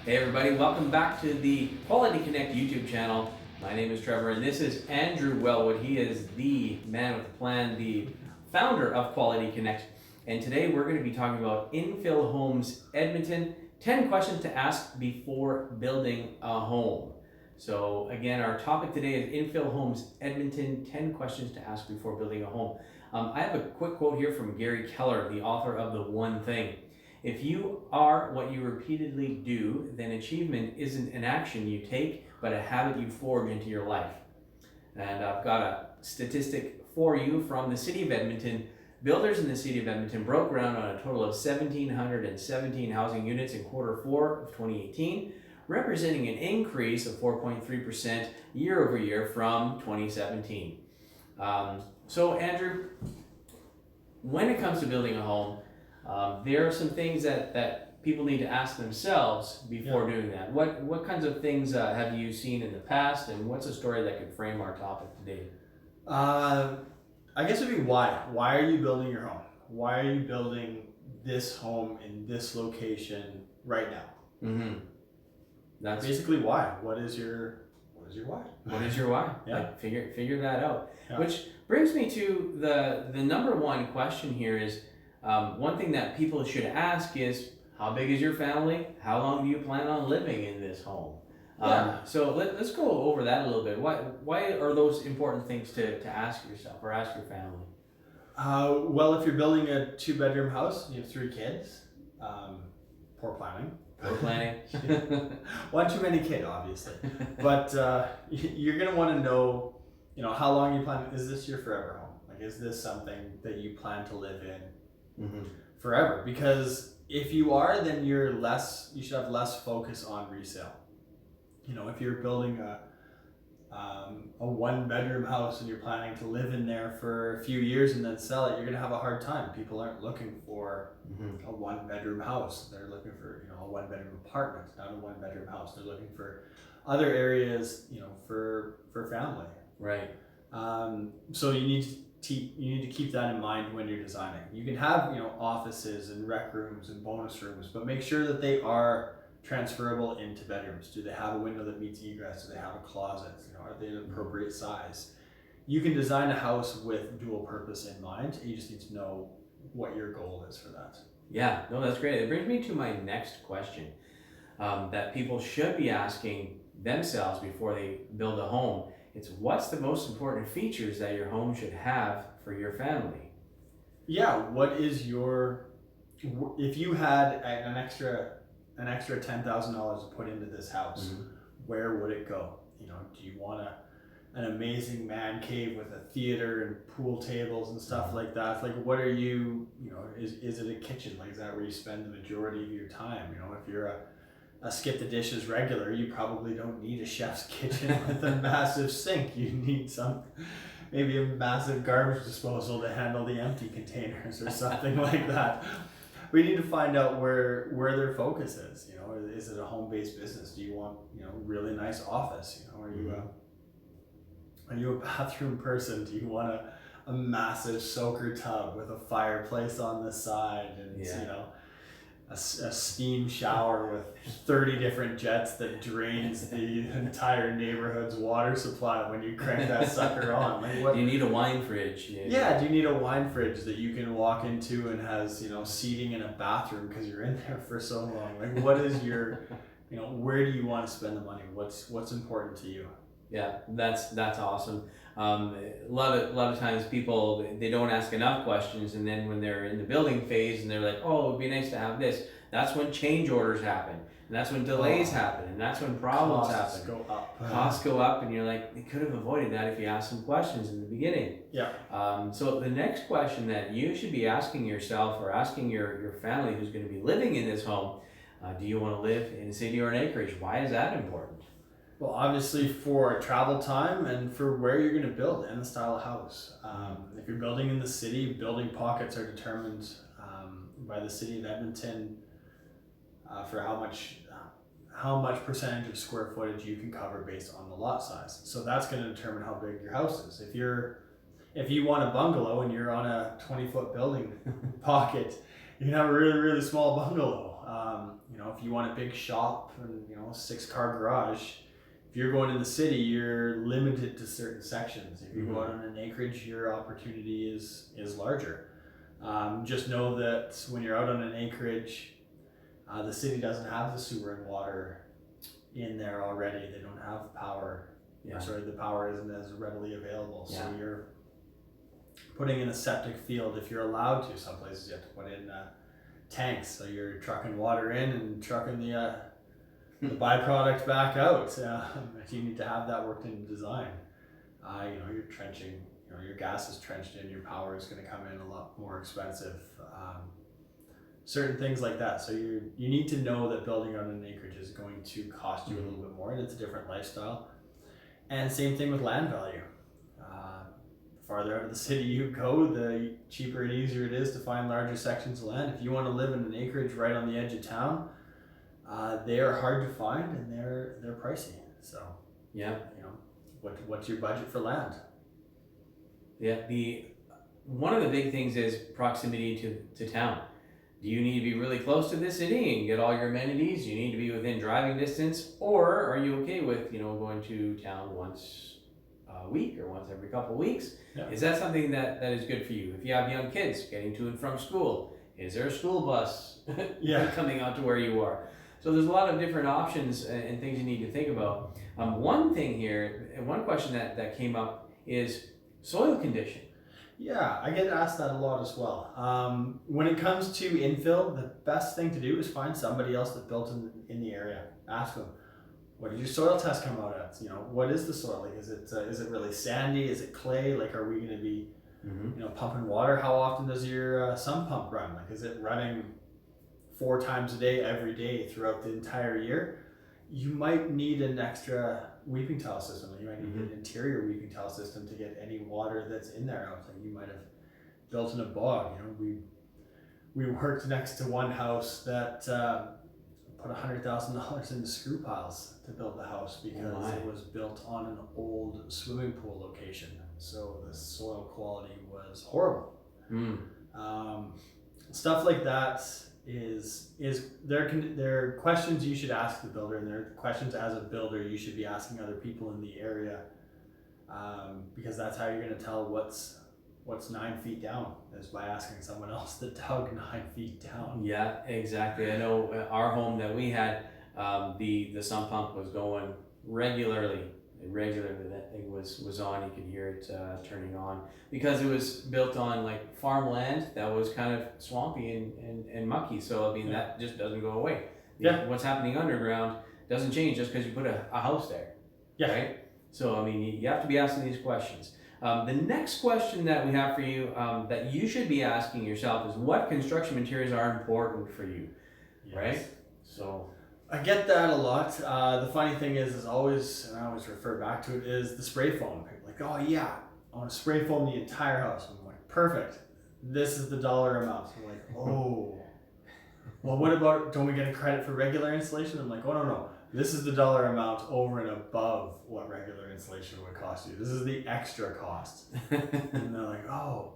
Hey everybody, welcome back to the Quality Connect YouTube channel. My name is Trevor and this is Andrew Wellwood. He is the man with the plan, the founder of Quality Connect. And today we're going to be talking about Infill Homes Edmonton, 10 questions to ask before building a home. So again, our topic today is Infill Homes Edmonton, 10 questions to ask before building a home. I have a quick quote here from Gary Keller, the author of The One Thing. If you are what you repeatedly do, then achievement isn't an action you take, but a habit you forge into your life. And I've got a statistic for you from the city of Edmonton. Builders in the city of Edmonton broke ground on a total of 1,717 housing units in Q4 of 2018, representing an increase of 4.3% year over year from 2017. So Andrew, when it comes to building a home, there are some things that people need to ask themselves before doing that. What kinds of things have you seen in the past, and what's a story that could frame our topic today? I guess it would be why. Why are you building your home? Why are you building this home in this location right now? Mm-hmm. That's basically why. What is your why? What is your why? Yeah. Like, figure that out. Yeah. Which brings me to the number one question here is, one thing that people should ask is, how big is your family? How long do you plan on living in this home? So let's go over that a little bit. Why are those important things to ask yourself or ask your family? Well, if you're building a 2-bedroom house, you have 3 kids. Poor planning. Poor planning. One too many kids, obviously. But you're gonna want to know, how long you plan. Is this your forever home? Like, is this something that you plan to live in forever? Because if you are, then you should have less focus on resale. If you're building a 1-bedroom house and you're planning to live in there for a few years and then sell it, you're gonna have a hard time. People aren't looking for a 1-bedroom house. They're looking for a 1-bedroom apartment, not a 1-bedroom house. They're looking for other areas, for family. Right. So you need to keep that in mind when you're designing. You can have offices and rec rooms and bonus rooms, but make sure that they are transferable into bedrooms. Do they have a window that meets egress? Do they have a closet? Are they an appropriate size? You can design a house with dual purpose in mind. You just need to know what your goal is for that. Yeah, no, that's great. It brings me to my next question that people should be asking themselves before they build a home. It's, what's the most important features that your home should have for your family? Yeah, if you had an extra $10,000 to put into this house, where would it go? Do you want an amazing man cave with a theater and pool tables and stuff like that? Like, what are you, is it a kitchen? Like, is that where you spend the majority of your time? If you're a skip the dishes regular, you probably don't need a chef's kitchen with a massive sink. You need maybe a massive garbage disposal to handle the empty containers or something like that. We need to find out where their focus is. Is it a home-based business? Do you want really nice office? Are you a bathroom person? Do you want a massive soaker tub with a fireplace on the side and a steam shower with 30 different jets that drains the entire neighborhood's water supply when you crank that sucker on? Like, do you need a wine fridge? Yeah, do you need a wine fridge that you can walk into and has seating in a bathroom because you're in there for so long? Like, what is your where do you want to spend the money? What's important to you? Yeah, that's awesome. A lot of times people, they don't ask enough questions, and then when they're in the building phase and they're like, oh, it would be nice to have this, that's when change orders happen, and that's when delays happen, and that's when problems happen. Costs go up, and you're like, they could have avoided that if you asked some questions in the beginning. Yeah. So the next question that you should be asking yourself or asking your family who's going to be living in this home, do you want to live in a city or an acreage? Why is that important? Well, obviously for travel time and for where you're going to build and the style of house. If you're building in the city, building pockets are determined by the city of Edmonton for how much percentage of square footage you can cover based on the lot size. So that's going to determine how big your house is. If you want a bungalow and you're on a 20-foot building pocket, you can have a really, really small bungalow. You know, if you want a big shop and, you know, 6-car garage, if you're going in the city, you're limited to certain sections. If you go out on an acreage, your opportunity is larger. Just know that when you're out on an acreage, the city doesn't have the sewer and water in there already. They don't have power. Yeah. Sorry, the power isn't as readily available. So Yeah. you're putting in a septic field if you're allowed to. Some places you have to put in tanks, so you're trucking water in and trucking the byproduct back out. You need to have that worked into design. You know, you're trenching. You know, your gas is trenched in. Your power is going to come in a lot more expensive. Certain things like that. So you need to know that building on an acreage is going to cost you a little bit more, and it's a different lifestyle. And same thing with land value. Farther out of the city you go, the cheaper and easier it is to find larger sections of land. If you want to live in an acreage right on the edge of town, they are hard to find and they're pricey. So Yeah. you know, what's your budget for land? Yeah. One of the big things is proximity to town. Do you need to be really close to the city and get all your amenities? Do you need to be within driving distance, or are you okay with, you know, going to town once a week or once every couple of weeks? Yeah. Is that something that is good for you? If you have young kids getting to and from school, is there a school bus coming out to where you are? So there's a lot of different options and things you need to think about. One thing here, and one question that came up is soil condition. Yeah, I get asked that a lot as well. When it comes to infill, the best thing to do is find somebody else that built in the area. Ask them, what did your soil test come out at? You know, what is the soil like? Is it really sandy? Is it clay? Like, are we going to be, you know, pumping water? How often does your sump pump run? Like, is it running 4 times a day, every day throughout the entire year? You might need an extra weeping tile system. You might need an interior weeping tile system to get any water that's in there out. Like, you might have built in a bog. You know, we worked next to one house that put $100,000 into screw piles to build the house because it was built on an old swimming pool location. So the soil quality was horrible. Stuff like that is there are questions you should ask the builder, and there are questions as a builder you should be asking other people in the area, because that's how you're going to tell what's 9 feet down, is by asking someone else that dug 9 feet down. Yeah, exactly. I know our home that we had, the sump pump was going regularly. That thing was on. You could hear it turning on, because it was built on like farmland that was kind of swampy and mucky. So I mean, that just doesn't go away. What's happening underground doesn't change just because you put a house there. Yeah. Right. So I mean, you have to be asking these questions. The next question that we have for you, that you should be asking yourself, is what construction materials are important for you, right? So I get that a lot. The funny thing is always, and I always refer back to it, is the spray foam. People are like, oh yeah, I want to spray foam the entire house. I'm like, perfect. This is the dollar amount. I'm like, oh. Well, what about, don't we get a credit for regular installation? I'm like, oh no. This is the dollar amount over and above what regular installation would cost you. This is the extra cost. And they're like, oh,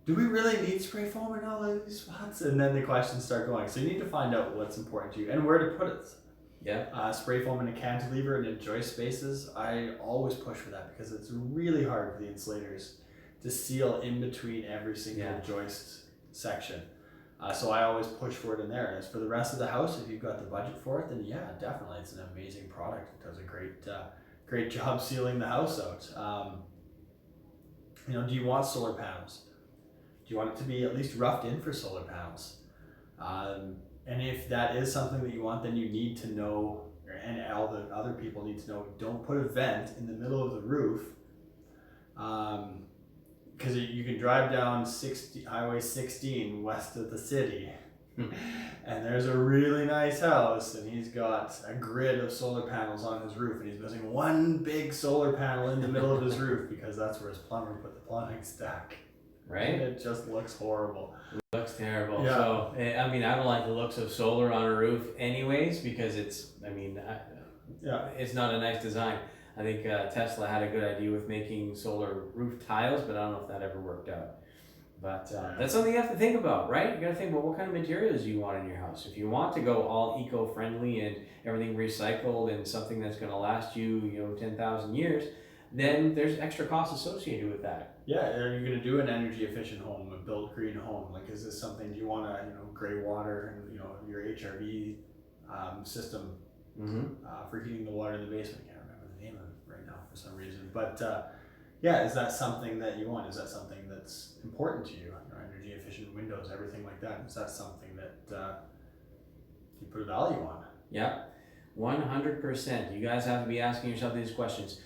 do we really need spray foam in all of these spots? And then the questions start going. So you need to find out what's important to you and where to put it. Yeah. Spray foam in a cantilever and in joist spaces, I always push for that, because it's really hard for the insulators to seal in between every single joist section. So I always push for it in there. As for the rest of the house, if you've got the budget for it, then yeah, definitely, it's an amazing product. It does a great job sealing the house out. You know, do you want solar panels? Do you want it to be at least roughed in for solar panels? And if that is something that you want, then you need to know, and all the other people need to know, don't put a vent in the middle of the roof, because you can drive down Highway 16 west of the city, and there's a really nice house, and he's got a grid of solar panels on his roof, and he's missing one big solar panel in the middle of his roof, because that's where his plumber put the plumbing stack. Right? And it just looks horrible. It looks terrible. Yeah. So, I mean, I don't like the looks of solar on a roof anyways, because it's not a nice design. I think Tesla had a good idea with making solar roof tiles, but I don't know if that ever worked out. But that's something you have to think about, right? You got to think about what kind of materials you want in your house. If you want to go all eco-friendly and everything recycled and something that's going to last you, 10,000 years, then there's extra costs associated with that. Yeah, are you going to do an energy efficient home, a built green home? Like, is this something, do you want to, gray water and, your HRV system for heating the water in the basement? I can't remember the name of it right now for some reason. But yeah, is that something that you want? Is that something that's important to you? Energy efficient windows, everything like that. Is that something that you put a value on? Yeah, 100%. You guys have to be asking yourself these questions.